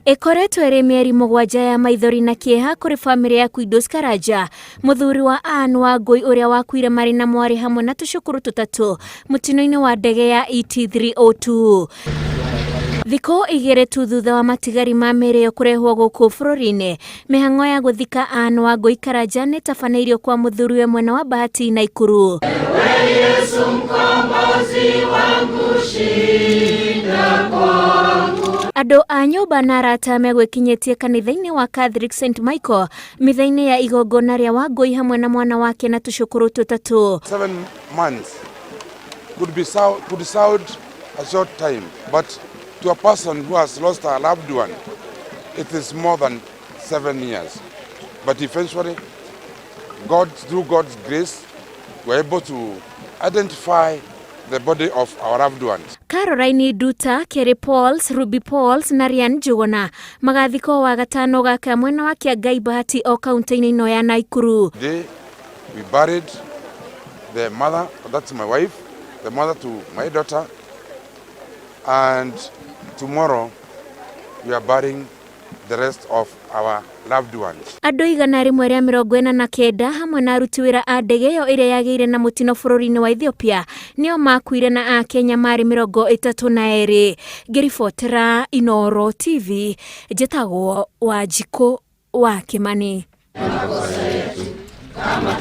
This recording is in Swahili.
Ikoretwo iri mieri 7 ya maithori na kieha kuri family ya Kwidos Karanja, muthuri wa Anne Wangui uria wakuire mari na mwari hamwe na tucukuru tutatu mutino-ini wa ndege ya ET302. Thiko igere tu thutha wa matigari ma mirio kurehwo guku bururi-ini, mihango ya guthika Anne Wangui Karanja ni tafaneirio kwa muthuri we mwena wa Bahati Naikuru. Yesu mkombozi wangu, shinda kwangu. Andũ a nyũmba na arata megwĩkinyĩtie kanitha-inĩ wa Catholic St Michael mitha-inĩ ya igongona rĩa Wangui hamwe na mwana wake na tucukuru tutatu. 7 months could sound a short time, but to a person who has lost a loved one, it is more than 7 years. But eventually, through God's grace, we're able to identify the body of our loved ones. Caroline Duta, Kerry Pauls, Ruby Pauls na Ryan Njuguna magathiko wa gatano gaka mwena wa Kiangai Bahati o kaunti-inĩ ino ya Naikuru. Today we buried the mother, that's my wife, the mother to my daughter, and tomorrow we are burying the rest of our loved ones. Andũ 149 hamwe na aruti wĩra a ndege ĩyo ĩrĩa yagĩire na mũtino bũrũri-inĩ wa Ethiopia nĩo makuire na a Kenya mari 32. Ngĩribotera Inooro TV, njĩtagwo Wanjikũ wa Kimani. Kama